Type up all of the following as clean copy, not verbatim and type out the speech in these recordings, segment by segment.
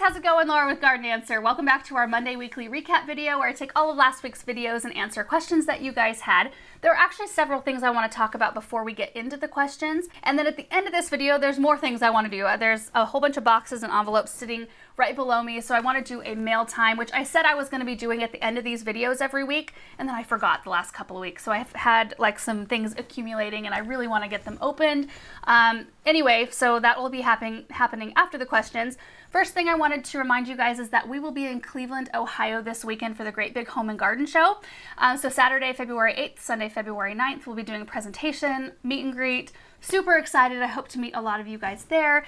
how's it going? Laura with Garden Answer. Welcome back to our Monday weekly recap video where I take all of last week's videos and answer questions that you guys had. There are actually several things I want to talk about before we get into the questions. And then at the end of this video, there's more things I want to do. There's a whole bunch of boxes and envelopes sitting right below me, so I want to do a mail time, which I said I was going to be doing at the end of these videos every week, and then I forgot the last couple of weeks. So I've had like some things accumulating and I really want to get them opened. Anyway, so that will be happening after the questions. First thing I wanted to remind you guys is that we will be in Cleveland, Ohio this weekend for the Great Big Home and Garden Show. So Saturday, February 8th, Sunday, February 9th, we'll be doing a presentation, meet and greet. Super excited. I hope to meet a lot of you guys there.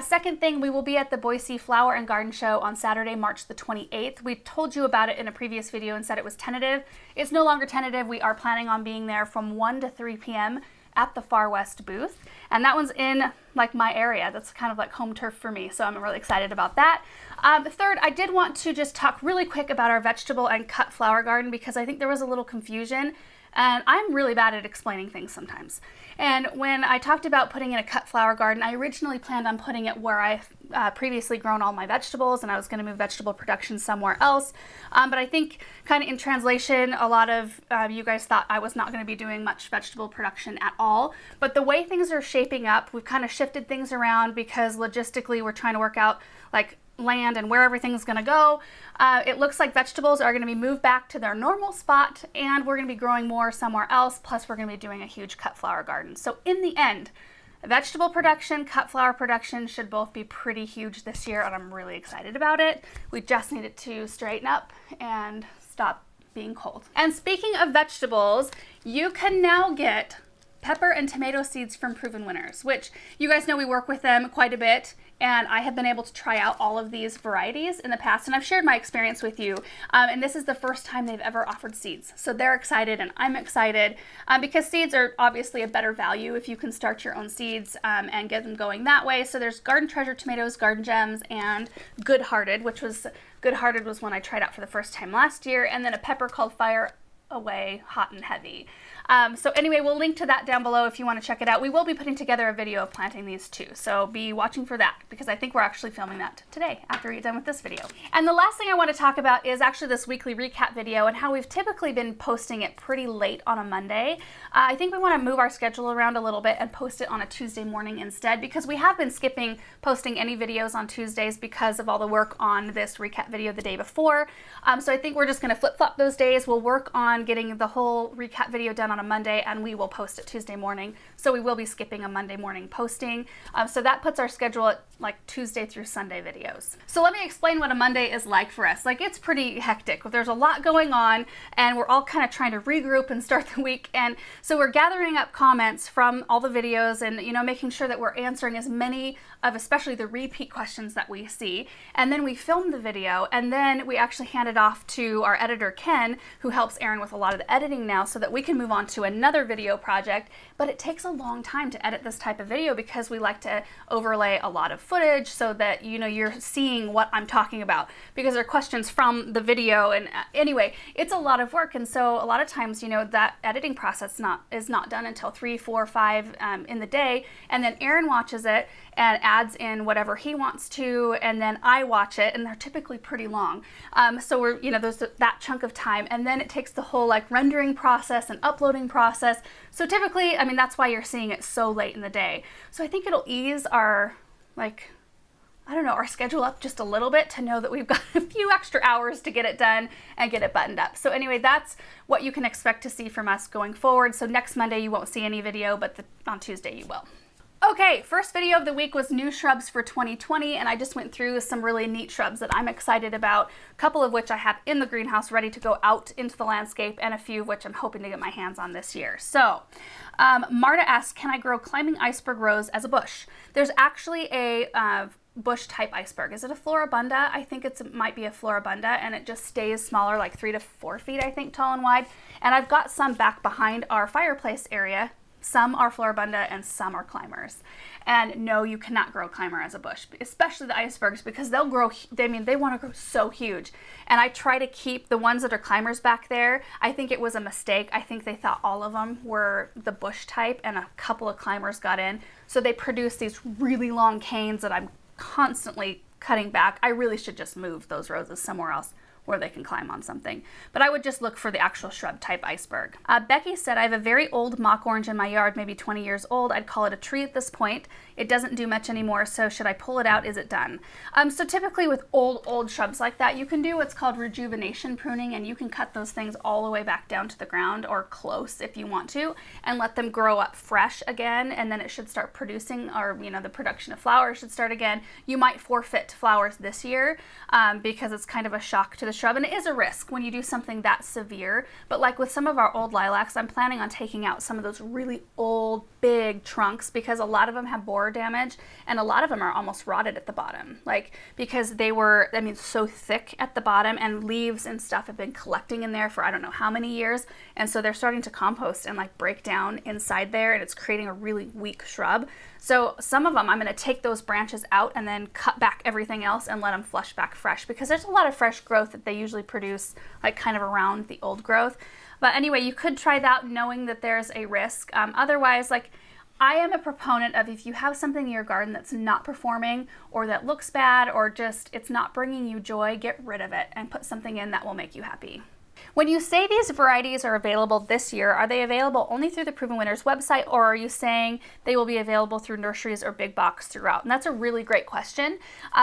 Second thing, we will be at the Boise Flower and Garden Show on Saturday, March the 28th. We told you about it in a previous video and said it was tentative. It's no longer tentative. We are planning on being there from 1 to 3 p.m. at the Far West booth. And that one's in like my area. That's kind of like home turf for me. So I'm really excited about that. Third, I did want to just talk really quick about our vegetable and cut flower garden because I think there was a little confusion. And I'm really bad at explaining things sometimes. And when I talked about putting in a cut flower garden, I originally planned on putting it where I've previously grown all my vegetables, and I was going to move vegetable production somewhere else. But I think kind of in translation, a lot of you guys thought I was not going to be doing much vegetable production at all. But the way things are shaping up, we've kind of shifted things around because logistically we're trying to work out like land and where everything's going to go. It looks like vegetables are going to be moved back to their normal spot, and we're going to be growing more somewhere else, plus we're going to be doing a huge cut flower garden. So in the end, vegetable production, cut flower production should both be pretty huge this year, and I'm really excited about it. We just need it to straighten up and stop being cold. And speaking of vegetables, you can now get pepper and tomato seeds from Proven Winners, which you guys know we work with them quite a bit, and I have been able to try out all of these varieties in the past, and I've shared my experience with you, and this is the first time they've ever offered seeds. So they're excited and I'm excited because seeds are obviously a better value if you can start your own seeds and get them going that way. So there's Garden Treasure tomatoes, Garden Gems, and Good Hearted, Good Hearted was one I tried out for the first time last year, and then a pepper called Fire Away Hot and Heavy. So anyway, we'll link to that down below if you want to check it out. We will be putting together a video of planting these too, so be watching for that because I think we're actually filming that today after we get done with this video. And the last thing I want to talk about is actually this weekly recap video and how we've typically been posting it pretty late on a Monday. I think we want to move our schedule around a little bit and post it on a Tuesday morning instead because we have been skipping posting any videos on Tuesdays because of all the work on this recap video the day before. So I think we're just going to flip-flop those days. We'll work on getting the whole recap video done on a Monday, and we will post it Tuesday morning. So we will be skipping a Monday morning posting. So that puts our schedule at like Tuesday through Sunday videos. So let me explain what a Monday is like for us. Like, it's pretty hectic. There's a lot going on, and we're all kind of trying to regroup and start the week. And so we're gathering up comments from all the videos and, you know, making sure that we're answering as many of especially the repeat questions that we see. And then we film the video, and then we actually hand it off to our editor, Ken, who helps Erin with a lot of the editing now so that we can move on to another video project. But it takes a long time to edit this type of video because we like to overlay a lot of footage so that, you know, you're seeing what I'm talking about because they're questions from the video. And anyway, it's a lot of work. And so a lot of times, you know, that editing process is not done until 3, 4, 5 in the day. And then Erin watches it and adds in whatever he wants to, and then I watch it, and they're typically pretty long. So we're, you know, there's that chunk of time, and then it takes the whole like rendering process and uploading process. So typically, I mean, that's why you're seeing it so late in the day. So I think it'll ease our, like, I don't know, our schedule up just a little bit to know that we've got a few extra hours to get it done and get it buttoned up. So anyway, that's what you can expect to see from us going forward. So next Monday you won't see any video, but on Tuesday you will. Okay, first video of the week was new shrubs for 2020, and I just went through some really neat shrubs that I'm excited about, a couple of which I have in the greenhouse ready to go out into the landscape, and a few of which I'm hoping to get my hands on this year. So, Marta asks, can I grow climbing iceberg rose as a bush? There's actually a bush type iceberg. Is it a floribunda? I think it might be a floribunda, and it just stays smaller, like 3 to 4 feet, I think, tall and wide. And I've got some back behind our fireplace area. Some are floribunda and some are climbers. And no, you cannot grow climber as a bush, especially the icebergs, because they'll grow, they want to grow so huge. And I try to keep the ones that are climbers back there. I think it was a mistake. I think they thought all of them were the bush type and a couple of climbers got in. So they produce these really long canes that I'm constantly cutting back. I really should just move those roses somewhere else where they can climb on something. But I would just look for the actual shrub type iceberg. Becky said, I have a very old mock orange in my yard, maybe 20 years old. I'd call it a tree at this point. It doesn't do much anymore, so should I pull it out? Is it done? So typically with old shrubs like that, you can do what's called rejuvenation pruning, and you can cut those things all the way back down to the ground, or close if you want to, and let them grow up fresh again, and then it should start producing, or the production of flowers should start again. You might forfeit flowers this year because it's kind of a shock to the shrub, and it is a risk when you do something that severe. But like with some of our old lilacs, I'm planning on taking out some of those really old big trunks because a lot of them have borer damage, and a lot of them are almost rotted at the bottom, like because they were, so thick at the bottom, and leaves and stuff have been collecting in there for I don't know how many years, and so they're starting to compost and like break down inside there, and it's creating a really weak shrub. So some of them I'm going to take those branches out and then cut back everything else and let them flush back fresh, because there's a lot of fresh growth that they usually produce like kind of around the old growth. But anyway, you could try that knowing that there's a risk. Otherwise, like I am a proponent of, if you have something in your garden that's not performing, or that looks bad, or just it's not bringing you joy, get rid of it and put something in that will make you happy. When you say these varieties are available this year, are they available only through the Proven Winners website, or are you saying they will be available through nurseries or big box throughout? And that's a really great question.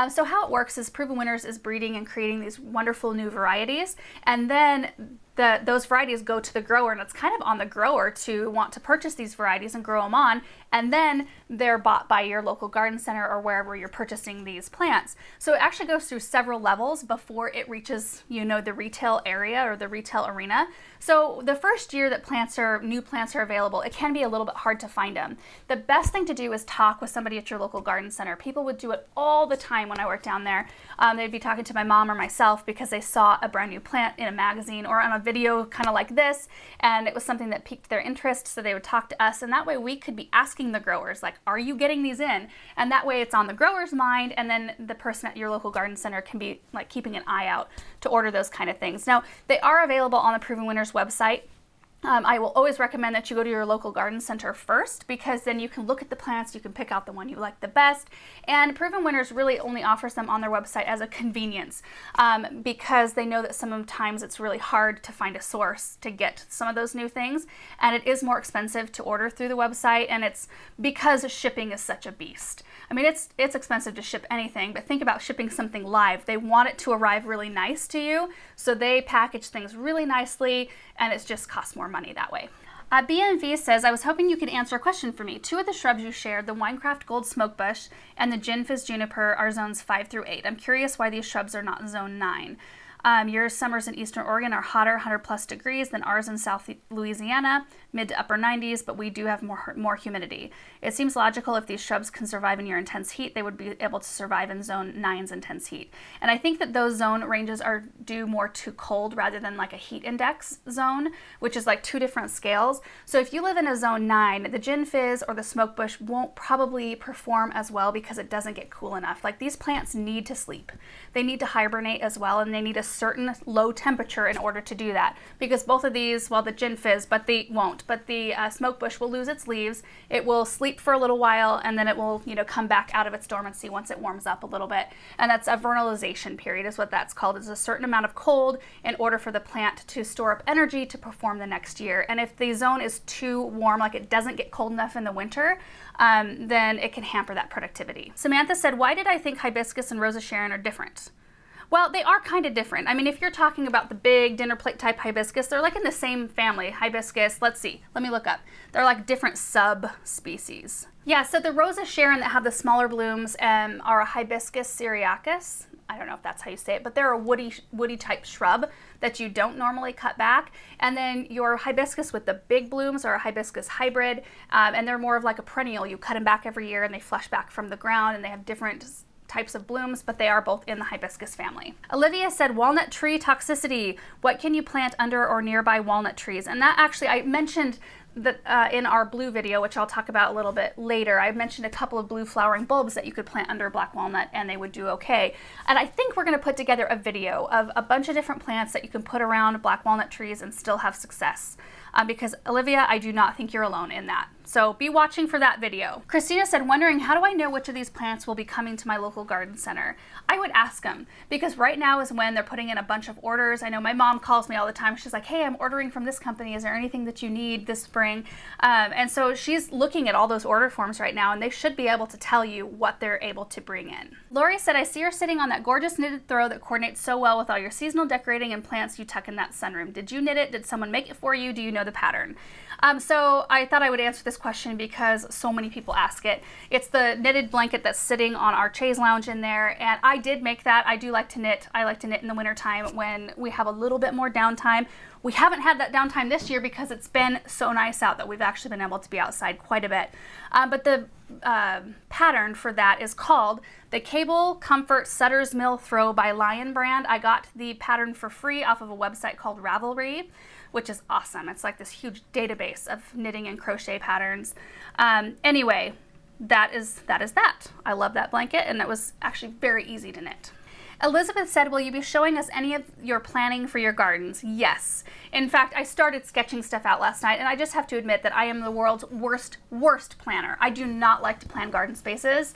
So how it works is Proven Winners is breeding and creating these wonderful new varieties, and then those varieties go to the grower, and it's kind of on the grower to want to purchase these varieties and grow them on, and then they're bought by your local garden center or wherever you're purchasing these plants. So it actually goes through several levels before it reaches, the retail area or the retail arena. So the first year that new plants are available, it can be a little bit hard to find them. The best thing to do is talk with somebody at your local garden center. People would do it all the time when I worked down there. They'd be talking to my mom or myself because they saw a brand new plant in a magazine or on a video kind of like this, and it was something that piqued their interest, so they would talk to us, and that way we could be asking the growers, like, are you getting these in? And that way it's on the grower's mind, and then the person at your local garden center can be like keeping an eye out to order those kind of things. Now, they are available on the Proven Winners website. I will always recommend that you go to your local garden center first, because then you can look at the plants, you can pick out the one you like the best, and Proven Winners really only offers them on their website as a convenience, because they know that sometimes it's really hard to find a source to get some of those new things, and it is more expensive to order through the website, and it's because shipping is such a beast. I mean, it's expensive to ship anything, but think about shipping something live. They want it to arrive really nice to you, so they package things really nicely, and it just costs more money that way. BNV says, I was hoping you could answer a question for me. Two of the shrubs you shared, the Winecraft Gold Smokebush and the Gin Fizz Juniper, are zones 5 through 8. I'm curious why these shrubs are not zone 9. Your summers in Eastern Oregon are hotter, 100 plus degrees, than ours in South Louisiana, mid to upper 90s, but we do have more humidity. It seems logical if these shrubs can survive in your intense heat, they would be able to survive in zone 9's intense heat. And I think that those zone ranges are due more to cold rather than like a heat index zone, which is like two different scales. So if you live in a zone 9, the Gin Fizz or the Smokebush won't probably perform as well because it doesn't get cool enough. Like, these plants need to sleep. They need to hibernate as well, and they need a certain low temperature in order to do that, because both of these, well, the Gin Fizz, but the Smokebush will lose its leaves. It will sleep for a little while, and then it will come back out of its dormancy once it warms up a little bit, and that's a vernalization period is what that's called. It's a certain amount of cold in order for the plant to store up energy to perform the next year. And if the zone is too warm, like it doesn't get cold enough in the winter, then it can hamper that productivity. Samantha said, why did I think Hibiscus and Rosa Sharon are different? Well, they are kind of different. I mean, if you're talking about the big dinner plate type hibiscus, they're like in the same family. Hibiscus, let's see, let me look up. They're like different subspecies. Yeah, so the Rosa Sharon that have the smaller blooms are a Hibiscus syriacus. I don't know if that's how you say it, but they're a woody type shrub that you don't normally cut back. And then your hibiscus with the big blooms are a hibiscus hybrid, and they're more of like a perennial. You cut them back every year and they flush back from the ground, and they have different types of blooms, but they are both in the hibiscus family. Olivia said, walnut tree toxicity. What can you plant under or nearby walnut trees? And that actually, I mentioned that in our blue video, which I'll talk about a little bit later, I mentioned a couple of blue flowering bulbs that you could plant under black walnut and they would do okay. And I think we're gonna put together a video of a bunch of different plants that you can put around black walnut trees and still have success. because Olivia, I do not think you're alone in that. So be watching for that video. Christina said, wondering how do I know which of these plants will be coming to my local garden center? I would ask them, because right now is when they're putting in a bunch of orders. I know my mom calls me all the time. She's like, hey, I'm ordering from this company. Is there anything that you need this spring? And so she's looking at all those order forms right now, and they should be able to tell you what they're able to bring in. Lori said, I see her sitting on that gorgeous knitted throw that coordinates so well with all your seasonal decorating and plants you tuck in that sunroom. Did you knit it? Did someone make it for you? Do you know the pattern? So I thought I would answer this question because so many people ask it. It's the knitted blanket that's sitting on our chaise lounge in there, and I did make that. I do like to knit. I like to knit in the wintertime when we have a little bit more downtime. We haven't had that downtime this year because it's been so nice out that we've actually been able to be outside quite a bit. But the pattern for that is called the Cable Comfort Sutter's Mill Throw by Lion Brand. I got the pattern for free off of a website called Ravelry, which is awesome. It's like this huge database of knitting and crochet patterns. Anyway, that is that. I love that blanket, and it was actually very easy to knit. Elizabeth said, will you be showing us any of your planning for your gardens? Yes. In fact, I started sketching stuff out last night, and I just have to admit that I am the world's worst planner. I do not like to plan garden spaces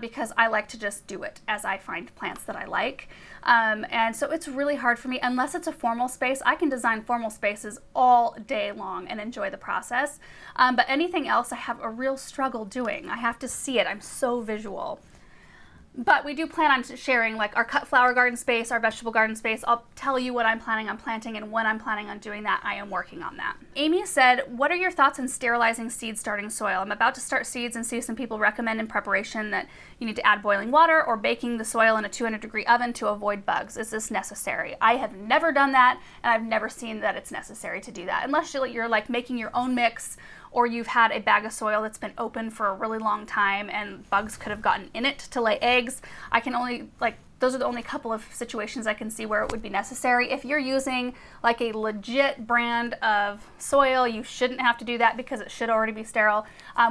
because I like to just do it as I find plants that I like. And so it's really hard for me, unless it's a formal space. I can design formal spaces all day long and enjoy the process. But anything else I have a real struggle doing. I have to see it. I'm so visual. But we do plan on sharing like our cut flower garden space, our vegetable garden space. I'll tell you what I'm planning on planting and when I'm planning on doing that. I am working on that. Amy said, what are your thoughts on sterilizing seed starting soil? I'm about to start seeds and see some people recommend in preparation that you need to add boiling water or baking the soil in a 200-degree oven to avoid bugs. Is this necessary? I have never done that, and I've never seen that it's necessary to do that. Unless you're like making your own mix, or you've had a bag of soil that's been open for a really long time and bugs could have gotten in it to lay eggs. I can only, those are the only couple of situations I can see where it would be necessary. If you're using like a legit brand of soil, you shouldn't have to do that because it should already be sterile.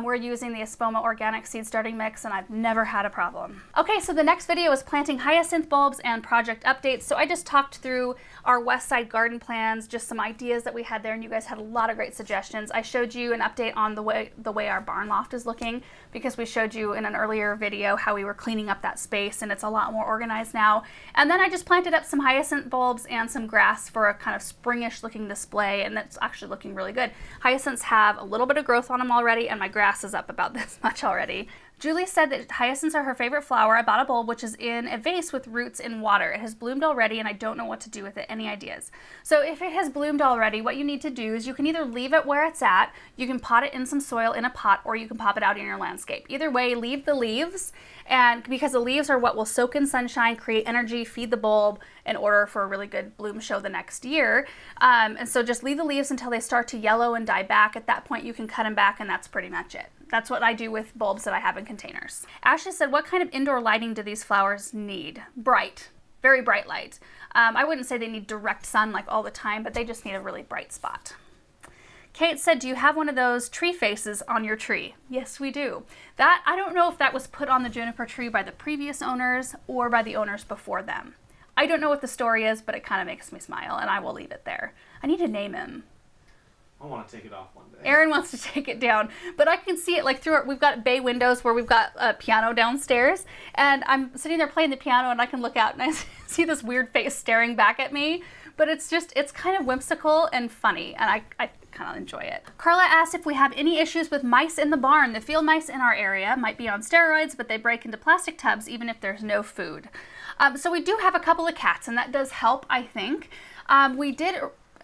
We're using the Espoma Organic Seed Starting Mix, and I've never had a problem. Okay, so the next video is planting hyacinth bulbs and project updates. So I just talked through our West Side garden plans, just some ideas that we had there, and you guys had a lot of great suggestions. I showed you an update on the way our barn loft is looking, because we showed you in an earlier video how we were cleaning up that space, and it's a lot more organized now. And then I just planted up some hyacinth bulbs and some grass for a kind of springish looking display, and that's actually looking really good. Hyacinths have a little bit of growth on them already, and my grass is up about this much already. Julie said that hyacinths are her favorite flower. I bought a bulb which is in a vase with roots in water. It has bloomed already and I don't know what to do with it. Any ideas? So if it has bloomed already, what you need to do is you can either leave it where it's at, you can pot it in some soil in a pot, or you can pop it out in your landscape. Either way, leave the leaves, and because the leaves are what will soak in sunshine, create energy, feed the bulb in order for a really good bloom show the next year. And so just leave the leaves until they start to yellow and die back. At that point you can cut them back, and that's pretty much it. That's what I do with bulbs that I have in containers. Ashley said, what kind of indoor lighting do these flowers need? Bright, very bright light. I wouldn't say they need direct sun like all the time, but they just need a really bright spot. Kate said, do you have one of those tree faces on your tree? Yes, we do. That, I don't know if that was put on the juniper tree by the previous owners or by the owners before them. I don't know what the story is, but it kind of makes me smile, and I will leave it there. I need to name him. I want to take it off one day. Erin wants to take it down, but I can see it like through it. We've got bay windows where we've got a piano downstairs, and I'm sitting there playing the piano, and I can look out and I see this weird face staring back at me, but it's kind of whimsical and funny, and I kind of enjoy it. Carla asked if we have any issues with mice in the barn. The field mice in our area might be on steroids, but they break into plastic tubs even if there's no food. So we do have a couple of cats, and that does help, I think. We did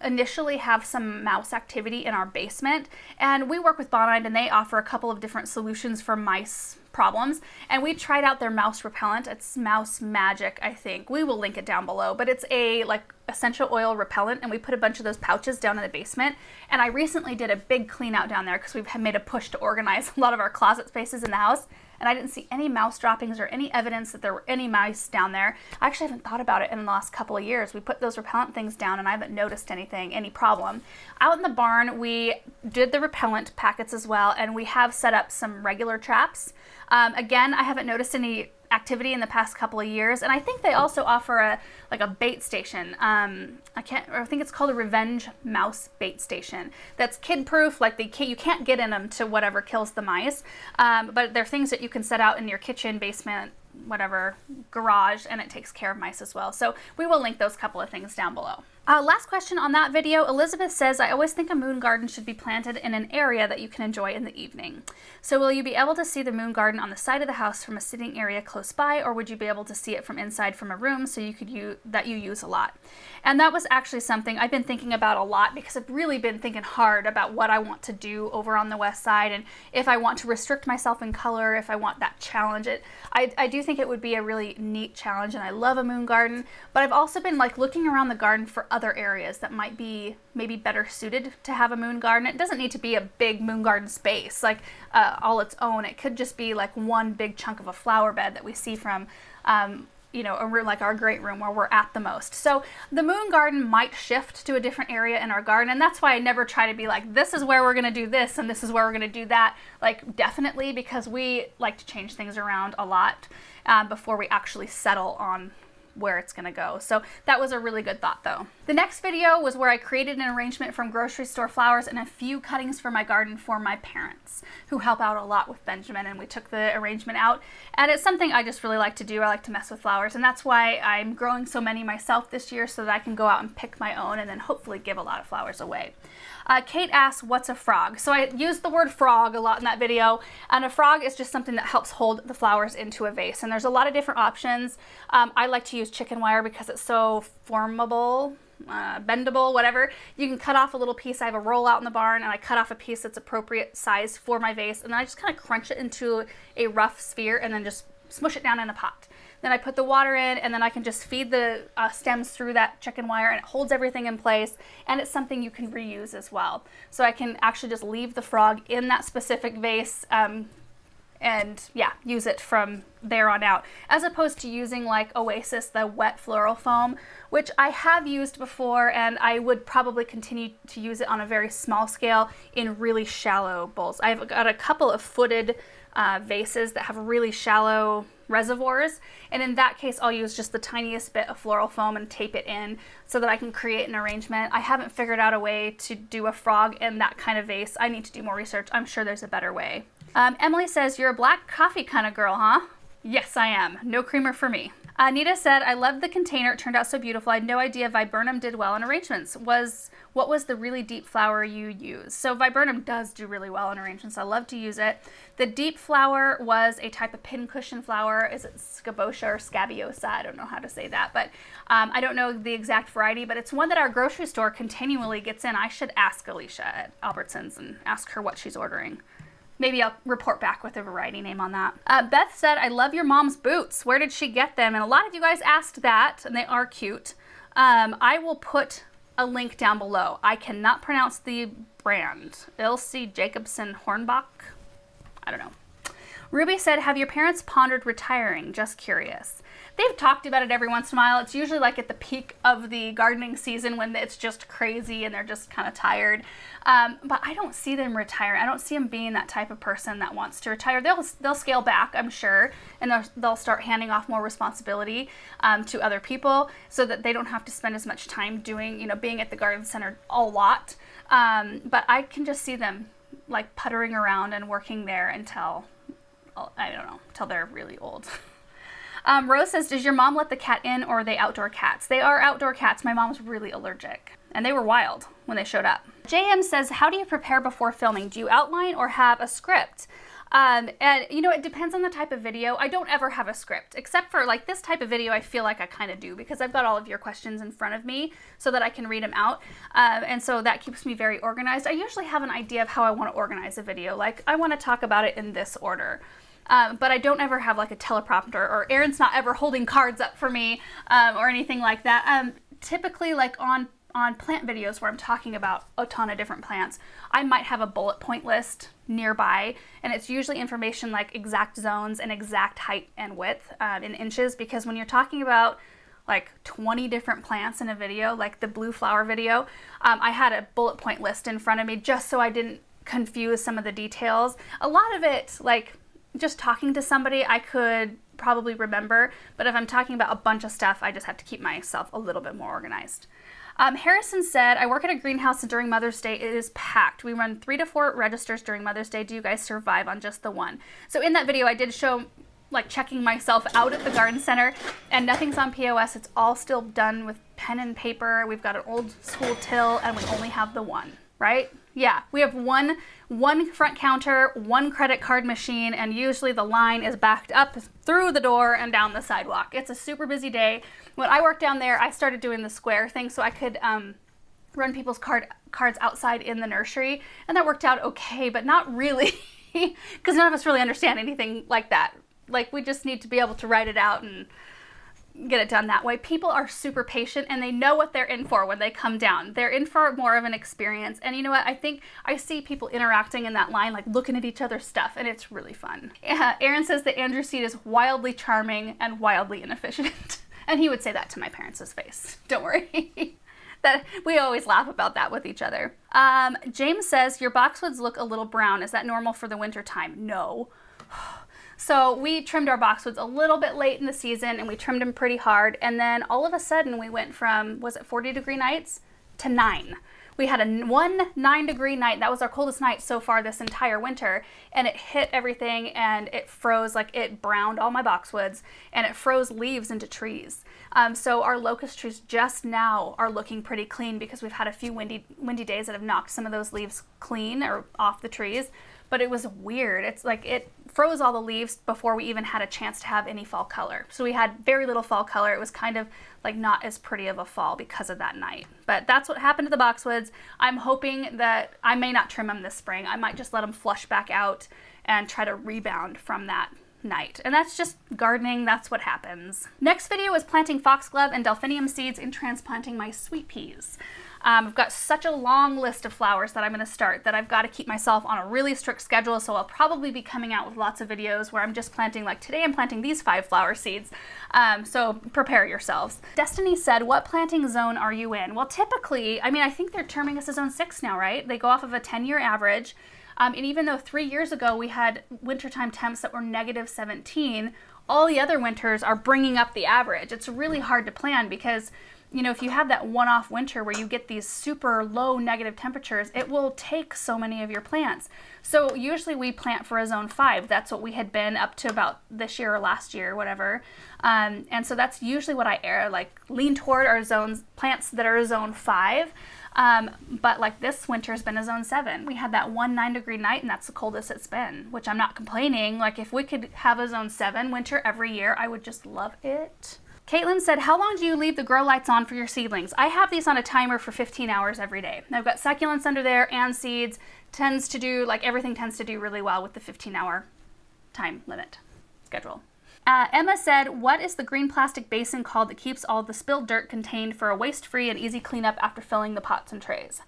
initially have some mouse activity in our basement, and we work with Bonide, and they offer a couple of different solutions for mice problems, and we tried out their mouse repellent. It's Mouse Magic, I think. We will link it down below, but it's a like essential oil repellent, and we put a bunch of those pouches down in the basement. And I recently did a big clean out down there because we've made a push to organize a lot of our closet spaces in the house, and I didn't see any mouse droppings or any evidence that there were any mice down there. I actually haven't thought about it in the last couple of years. We put those repellent things down and I haven't noticed any problem. Out in the barn, we did the repellent packets as well, and we have set up some regular traps. Again, I haven't noticed any activity in the past couple of years, and I think they also offer a bait station. I think it's called a Revenge Mouse Bait Station. That's kid proof. Like you can't get in them to whatever kills the mice, but they're things that you can set out in your kitchen, basement, whatever, garage, and it takes care of mice as well. So we will link those couple of things down below. Last question on that video, Elizabeth says, I always think a moon garden should be planted in an area that you can enjoy in the evening. So will you be able to see the moon garden on the side of the house from a sitting area close by, or would you be able to see it from inside from a room so you could use a lot? And that was actually something I've been thinking about a lot, because I've really been thinking hard about what I want to do over on the west side, and if I want to restrict myself in color, if I want that challenge. I do think it would be a really neat challenge, and I love a moon garden, but I've also been like looking around the garden for other areas that might be maybe better suited to have a moon garden. It doesn't need to be a big moon garden space, like all its own. It could just be like one big chunk of a flower bed that we see from a room like our great room where we're at the most. So the moon garden might shift to a different area in our garden, and that's why I never try to be like, this is where we're going to do this and this is where we're going to do that. Like, definitely, because we like to change things around a lot before we actually settle on where it's going to go. So that was a really good thought, though. The next video was where I created an arrangement from grocery store flowers and a few cuttings for my garden for my parents, who help out a lot with Benjamin, and we took the arrangement out, and it's something I just really like to do. I like to mess with flowers, and that's why I'm growing so many myself this year, so that I can go out and pick my own and then hopefully give a lot of flowers away. Kate asks, what's a frog? So I used the word frog a lot in that video, and a frog is just something that helps hold the flowers into a vase, and there's a lot of different options. I like to use chicken wire because it's so formable, bendable, whatever. You can cut off a little piece. I have a roll out in the barn, and I cut off a piece that's appropriate size for my vase, and then I just kind of crunch it into a rough sphere and then just smush it down in a pot. Then I put the water in, and then I can just feed the stems through that chicken wire, and it holds everything in place, and it's something you can reuse as well. So I can actually just leave the frog in that specific vase and yeah, use it from there on out, as opposed to using like Oasis, the wet floral foam, which I have used before, and I would probably continue to use it on a very small scale in really shallow bowls. I've got a couple of footed vases that have really shallow reservoirs, and in that case I'll use just the tiniest bit of floral foam and tape it in so that I can create an arrangement. I haven't figured out a way to do a frog in that kind of vase. I need to do more research. I'm sure there's a better way. Emily says, you're a black coffee kind of girl, huh? Yes, I am. No creamer for me. Nita said, I loved the container. It turned out so beautiful. I had no idea viburnum did well in arrangements. What was the really deep flower you used? So viburnum does do really well in arrangements. I love to use it. The deep flower was a type of pincushion flower. Is it scabotia or scabiosa? I don't know how to say that, but I don't know the exact variety, but it's one that our grocery store continually gets in. I should ask Alicia at Albertsons and ask her what she's ordering. Maybe I'll report back with a variety name on that. Beth said, I love your mom's boots. Where did she get them? And a lot of you guys asked that, and they are cute. I will put a link down below. I cannot pronounce the brand. Ilse Jacobson Hornbach? I don't know. Ruby said, have your parents pondered retiring? Just curious. They've talked about it every once in a while. It's usually like at the peak of the gardening season when it's just crazy and they're just kind of tired. But I don't see them retiring. I don't see them being that type of person that wants to retire. They'll scale back, I'm sure, and they'll start handing off more responsibility to other people so that they don't have to spend as much time doing, being at the garden center a lot. But I can just see them like puttering around and working there until, I don't know, until they're really old. Rose says, does your mom let the cat in, or are they outdoor cats? They are outdoor cats. My mom's really allergic, and they were wild when they showed up. JM says, how do you prepare before filming? Do you outline or have a script? And it depends on the type of video. I don't ever have a script, except for like this type of video. I feel like I kind of do, because I've got all of your questions in front of me so that I can read them out. And so that keeps me very organized. I usually have an idea of how I want to organize a video. Like, I want to talk about it in this order. But I don't ever have like a teleprompter, or Aaron's not ever holding cards up for me or anything like that. Typically, like on plant videos where I'm talking about a ton of different plants, I might have a bullet point list nearby, and it's usually information like exact zones and exact height and width in inches, because when you're talking about like 20 different plants in a video, like the blue flower video, I had a bullet point list in front of me just so I didn't confuse some of the details. A lot of it, like, just talking to somebody, I could probably remember, but if I'm talking about a bunch of stuff, I just have to keep myself a little bit more organized. Harrison said, I work at a greenhouse and during Mother's Day, it is packed. We run 3 to 4 registers during Mother's Day. Do you guys survive on just the one? So in that video, I did show like checking myself out at the garden center, and nothing's on POS. It's all still done with pen and paper. We've got an old school till and we only have the one, right? Yeah, we have one front counter, one credit card machine, and usually the line is backed up through the door and down the sidewalk. It's a super busy day. When I worked down there, I started doing the square thing so I could run people's cards outside in the nursery, and that worked out okay, but not really, because none of us really understand anything like that. Like, we just need to be able to write it out and get it done that way. People are super patient and they know what they're in for when they come down. They're in for more of an experience. And you know what? I think I see people interacting in that line, like looking at each other's stuff, and it's really fun. Aaron says that Andrew seed is wildly charming and wildly inefficient. And he would say that to my parents' face. Don't worry. That we always laugh about that with each other. James says, your boxwoods look a little brown. Is that normal for the winter time? No. So we trimmed our boxwoods a little bit late in the season, and we trimmed them pretty hard. And then all of a sudden we went from, was it 40-degree nights to 9. We had one 9-degree night. That was our coldest night so far this entire winter. And it hit everything and it froze, like it browned all my boxwoods, and it froze leaves into trees. So our locust trees just now are looking pretty clean because we've had a few windy days that have knocked some of those leaves clean or off the trees. But it was weird. It's like it froze all the leaves before we even had a chance to have any fall color. So we had very little fall color. It was kind of like not as pretty of a fall because of that night. But that's what happened to the boxwoods. I'm hoping that I may not trim them this spring. I might just let them flush back out and try to rebound from that night. And that's just gardening. That's what happens. Next video is planting foxglove and delphinium seeds and transplanting my sweet peas. I've got such a long list of flowers that I'm going to start that I've got to keep myself on a really strict schedule, so I'll probably be coming out with lots of videos where I'm just planting, like today I'm planting these 5 flower seeds, so prepare yourselves. Destiny said, what planting zone are you in? Well, typically, I mean, I think they're terming us as zone 6 now, right? They go off of a 10-year average, and even though 3 years ago we had wintertime temps that were -17, all the other winters are bringing up the average. It's really hard to plan because, you know, if you have that one-off winter where you get these super low negative temperatures, it will take so many of your plants. So usually we plant for a zone 5. That's what we had been up to about this year or last year or whatever. And so that's usually what I lean toward are plants that are a zone 5. But like this winter's been a zone 7. We had that one 9-degree night, and that's the coldest it's been, which I'm not complaining. Like, if we could have a zone 7 winter every year, I would just love it. Caitlin said, how long do you leave the grow lights on for your seedlings? I have these on a timer for 15 hours every day. I've got succulents under there and seeds. Everything tends to do really well with the 15-hour time limit schedule. Emma said, what is the green plastic basin called that keeps all the spilled dirt contained for a waste-free and easy cleanup after filling the pots and trays?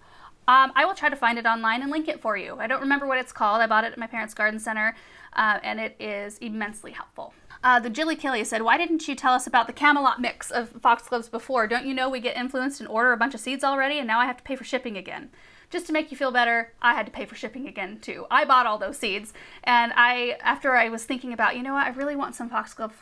I will try to find it online and link it for you. I don't remember what it's called. I bought it at my parents' garden center, and it is immensely helpful. The Jilly Killy said, why didn't you tell us about the Camelot mix of foxgloves before? Don't you know we get influenced and order a bunch of seeds already, and now I have to pay for shipping again? Just to make you feel better, I had to pay for shipping again too. I bought all those seeds, and after I was thinking about, you know what, I really want some foxglove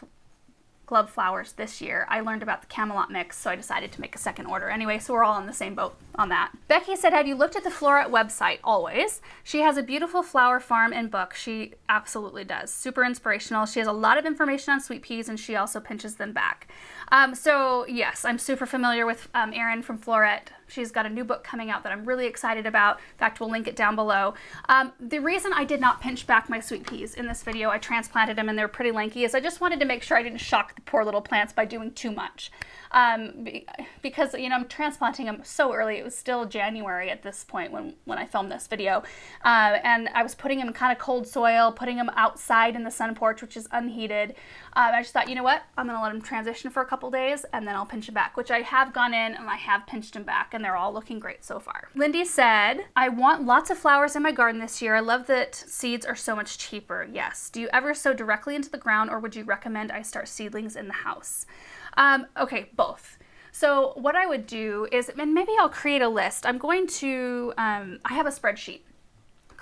flowers this year, I learned about the Camelot mix, so I decided to make a second order. Anyway, so we're all in the same boat on that. Becky said, have you looked at the Floret website? Always. She has a beautiful flower farm and book. She absolutely does. Super inspirational. She has a lot of information on sweet peas, and she also pinches them back. So yes, I'm super familiar with Erin from Floret. She's got a new book coming out that I'm really excited about. In fact, we'll link it down below. The reason I did not pinch back my sweet peas in this video, I transplanted them and they're pretty lanky, is I just wanted to make sure I didn't shock the poor little plants by doing too much. Because, you know, I'm transplanting them so early. It was still January at this point when I filmed this video. And I was putting them in kind of cold soil, putting them outside in the sun porch, which is unheated. I just thought, you know what, I'm going to let them transition for a couple days and then I'll pinch them back, which I have gone in and I have pinched them back, and they're all looking great so far. Lindy said, I want lots of flowers in my garden this year. I love that seeds are so much cheaper. Yes. Do you ever sow directly into the ground, or would you recommend I start seedlings in the house? Okay, both. So what I would do is, and maybe I'll create a list. I'm going to, I have a spreadsheet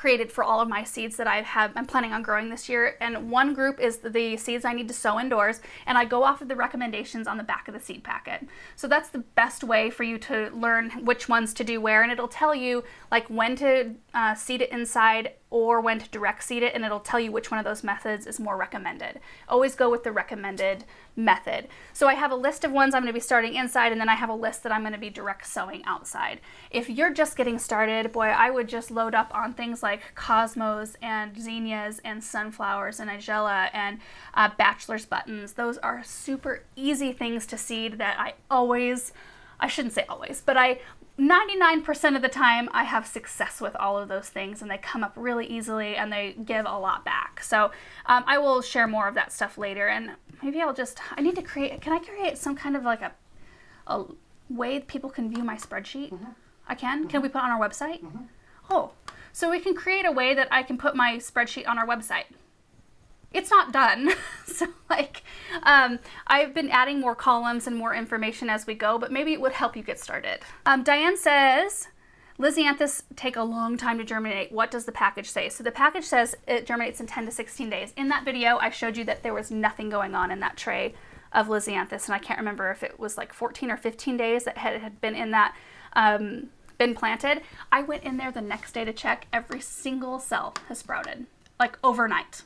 created for all of my seeds that I'm planning on growing this year. And one group is the seeds I need to sow indoors, and I go off of the recommendations on the back of the seed packet. So that's the best way for you to learn which ones to do where, and it'll tell you like when to seed it inside or when to direct seed it, and it'll tell you which one of those methods is more recommended. Always go with the recommended method. So I have a list of ones I'm going to be starting inside, and then I have a list that I'm going to be direct sowing outside. If you're just getting started, boy, I would just load up on things like cosmos and zinnias and sunflowers and nigella and bachelor's buttons. Those are super easy things to seed that I shouldn't say always, but 99% of the time I have success with all of those things, and they come up really easily and they give a lot back. So I will share more of that stuff later, and maybe can I create some kind of like a way people can view my spreadsheet? Mm-hmm. I can? Mm-hmm. Can we put it on our website? Mm-hmm. Oh, so we can create a way that I can put my spreadsheet on our website. It's not done. So I've been adding more columns and more information as we go, but maybe it would help you get started. Diane says, Lizanthus take a long time to germinate. What does the package say? So the package says it germinates in 10 to 16 days. In that video, I showed you that there was nothing going on in that tray of Lizanthus, and I can't remember if it was like 14 or 15 days that had been in that, been planted. I went in there the next day to check. Every single cell has sprouted, like overnight.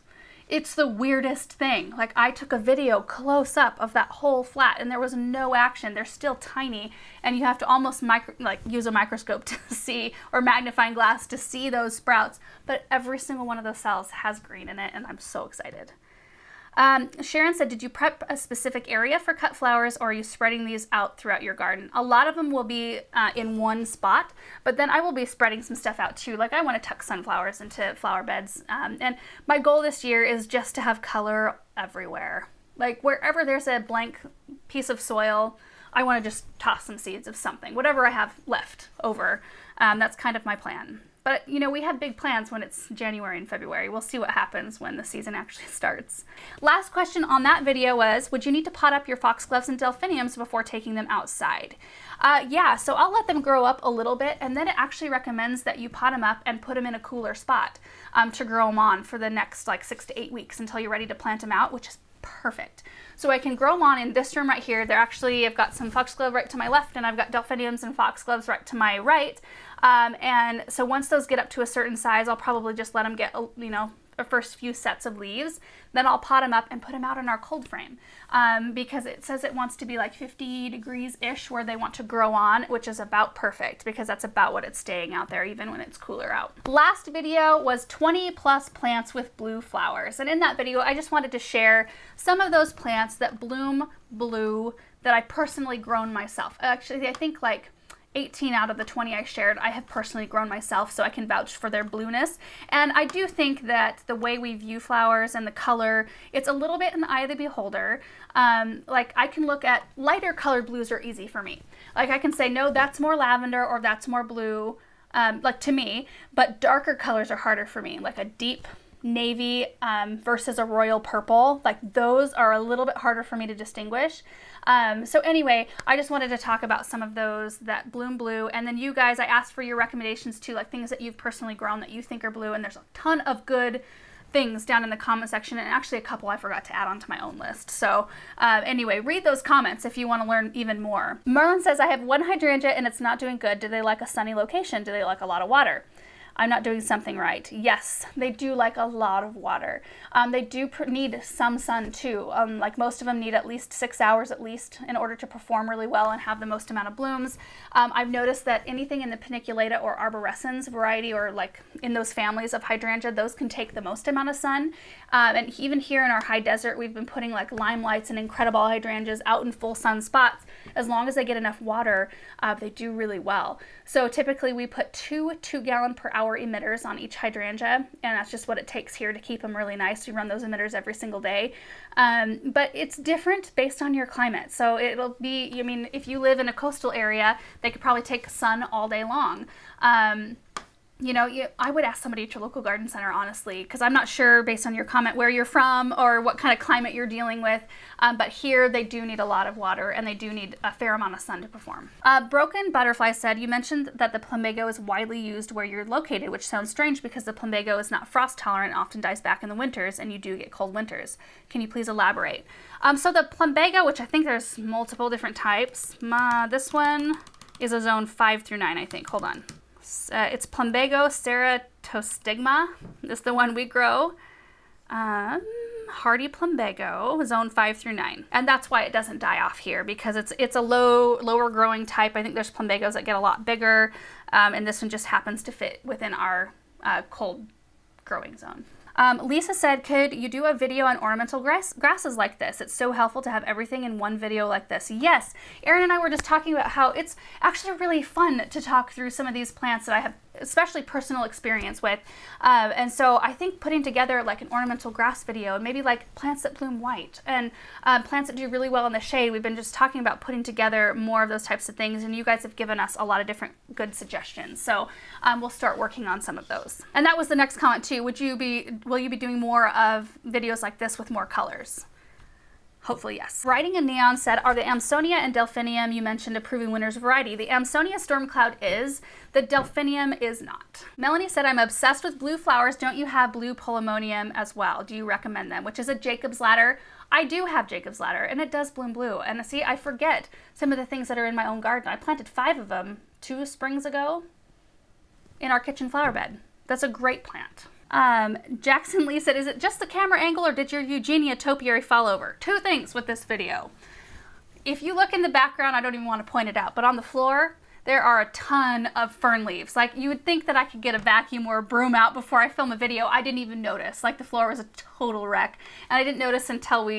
It's the weirdest thing. Like, I took a video close up of that whole flat and there was no action. They're still tiny, and you have to almost use a microscope to see, or magnifying glass to see those sprouts. But every single one of those cells has green in it, and I'm so excited. Sharon said, did you prep a specific area for cut flowers, or are you spreading these out throughout your garden? A lot of them will be in one spot, but then I will be spreading some stuff out too. Like, I want to tuck sunflowers into flower beds. And my goal this year is just to have color everywhere. Like, wherever there's a blank piece of soil, I want to just toss some seeds of something, whatever I have left over. That's kind of my plan. But, we have big plans when it's January and February. We'll see what happens when the season actually starts. Last question on that video was, would you need to pot up your foxgloves and delphiniums before taking them outside? Yeah, so I'll let them grow up a little bit, and then it actually recommends that you pot them up and put them in a cooler spot to grow them on for the next 6 to 8 weeks until you're ready to plant them out, which is perfect. So I can grow them on in this room right here. I've got some foxglove right to my left, and I've got delphiniums and foxgloves right to my right. And so once those get up to a certain size, I'll probably just let them get, the first few sets of leaves. Then I'll pot them up and put them out in our cold frame because it says it wants to be like 50 degrees-ish where they want to grow on, which is about perfect because that's about what it's staying out there even when it's cooler out. Last video was 20 plus plants with blue flowers. And in that video, I just wanted to share some of those plants that bloom blue that I personally grown myself. Actually, I think 18 out of the 20 I shared, I have personally grown myself, so I can vouch for their blueness. And I do think that the way we view flowers and the color, it's a little bit in the eye of the beholder. I can look at lighter colored blues are easy for me. I can say, no, that's more lavender or that's more blue, to me, but darker colors are harder for me, like a deep navy versus a royal purple. Those are a little bit harder for me to distinguish. So anyway, I just wanted to talk about some of those that bloom blue. And then you guys, I asked for your recommendations too, things that you've personally grown that you think are blue. And there's a ton of good things down in the comment section, and actually a couple I forgot to add onto my own list. So anyway, read those comments if you want to learn even more. Merlin says, I have one hydrangea and it's not doing good. Do they like a sunny location? Do they like a lot of water? I'm not doing something right. Yes, they do like a lot of water. They do need some sun too. Most of them need at least 6 hours at least in order to perform really well and have the most amount of blooms. I've noticed that anything in the paniculata or arborescens variety, or in those families of hydrangea, those can take the most amount of sun. And even here in our high desert, we've been putting limelights and incredible hydrangeas out in full sun spots. As long as they get enough water, they do really well. So typically we put 2 2-gallon per hour emitters on each hydrangea, and that's just what it takes here to keep them really nice. We run those emitters every single day. But it's different based on your climate. So it'll be, if you live in a coastal area, they could probably take sun all day long. you know, I would ask somebody at your local garden center, honestly, because I'm not sure based on your comment where you're from or what kind of climate you're dealing with. But here they do need a lot of water and they do need a fair amount of sun to perform. Broken Butterfly said, you mentioned that the Plumago is widely used where you're located, which sounds strange because the Plumago is not frost tolerant and often dies back in the winters, and you do get cold winters. Can you please elaborate? So the Plumago, which I think there's multiple different types. This one is a zone 5 through 9, I think. Hold on. It's Plumago ceratostigma is the one we grow. Hardy Plumago, zone 5 through 9. And that's why it doesn't die off here, because it's a lower growing type. I think there's Plumagos that get a lot bigger, and this one just happens to fit within our cold growing zone. Lisa said, could you do a video on ornamental grasses like this? It's so helpful to have everything in one video like this. Yes, Erin and I were just talking about how it's actually really fun to talk through some of these plants that I have especially personal experience with. And so I think putting together like an ornamental grass video, and maybe like plants that bloom white and plants that do really well in the shade. We've been just talking about putting together more of those types of things, and you guys have given us a lot of different good suggestions. So we'll start working on some of those. And that was the next comment too. Will you be doing more of videos like this with more colors? Hopefully, yes. Writing in Neon said, are the Amsonia and Delphinium you mentioned a proven winner's variety? The Amsonia Stormcloud is, the Delphinium is not. Melanie said, I'm obsessed with blue flowers. Don't you have blue Polemonium as well? Do you recommend them? Which is a Jacob's Ladder. I do have Jacob's Ladder, and it does bloom blue. And see, I forget some of the things that are in my own garden. I planted 5 of them 2 springs ago in our kitchen flower bed. That's a great plant. Jackson Lee said, is it just the camera angle or did your Eugenia topiary fall over? 2 things with this video. If you look in the background, I don't even want to point it out, but on the floor, there are a ton of fern leaves. Like, you would think that I could get a vacuum or a broom out before I film a video. I didn't even notice. Like, the floor was a total wreck. And I didn't notice until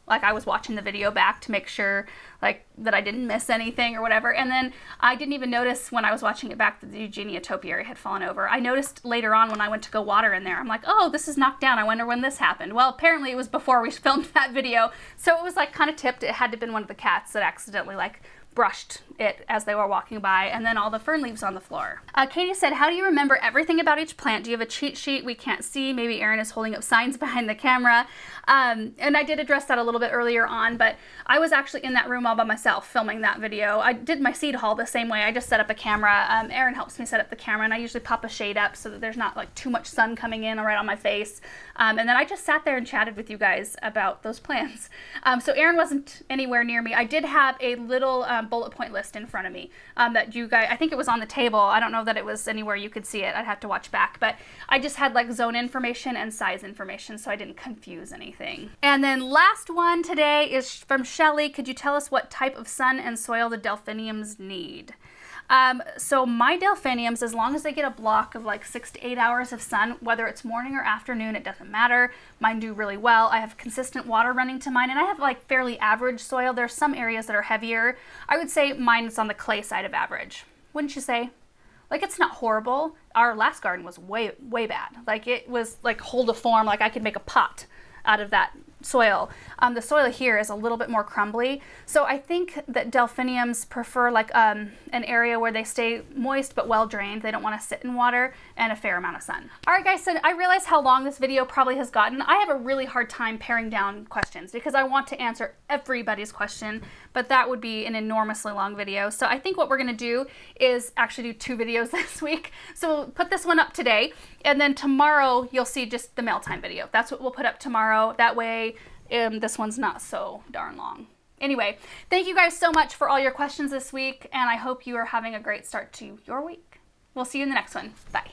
I was watching the video back to make sure, like, that I didn't miss anything or whatever. And then I didn't even notice when I was watching it back that the Eugenia topiary had fallen over. I noticed later on when I went to go water in there. I'm like, oh, this is knocked down. I wonder when this happened. Well, apparently it was before we filmed that video. So it was, like, kind of tipped. It had to have been one of the cats that accidentally, like, brushed it as they were walking by, and then all the fern leaves on the floor. Katie said, how do you remember everything about each plant? Do you have a cheat sheet we can't see? Maybe Erin is holding up signs behind the camera. And I did address that a little bit earlier on, but I was actually in that room all by myself filming that video. I did my seed haul the same way. I just set up a camera. Erin helps me set up the camera, and I usually pop a shade up so that there's not like too much sun coming in right on my face. And then I just sat there and chatted with you guys about those plants. So Erin wasn't anywhere near me. I did have a little bullet point list in front of me that you guys, I think it was on the table. I don't know that it was anywhere you could see it. I'd have to watch back, but I just had like zone information and size information so I didn't confuse anything. And then last one today is from Shelly. Could you tell us what type of sun and soil the delphiniums need? So my delphiniums, as long as they get a block of like 6 to 8 hours of sun, whether it's morning or afternoon, it doesn't matter. Mine do really well. I have consistent water running to mine, and I have like fairly average soil. There's some areas that are heavier. I would say mine is on the clay side of average. Wouldn't you say? Like, it's not horrible. Our last garden was way bad. Like, it was like hold a form, like I could make a pot out of that soil. The soil here is a little bit more crumbly. So I think that delphiniums prefer like an area where they stay moist but well drained. They don't want to sit in water and a fair amount of sun. All right, guys, so I realize how long this video probably has gotten. I have a really hard time paring down questions because I want to answer everybody's question, but that would be an enormously long video. So I think what we're going to do is actually do 2 videos this week. So we'll put this one up today, and then tomorrow you'll see just the mail time video. That's what we'll put up tomorrow. That way this one's not so darn long. Anyway, thank you guys so much for all your questions this week, and I hope you are having a great start to your week. We'll see you in the next one. Bye.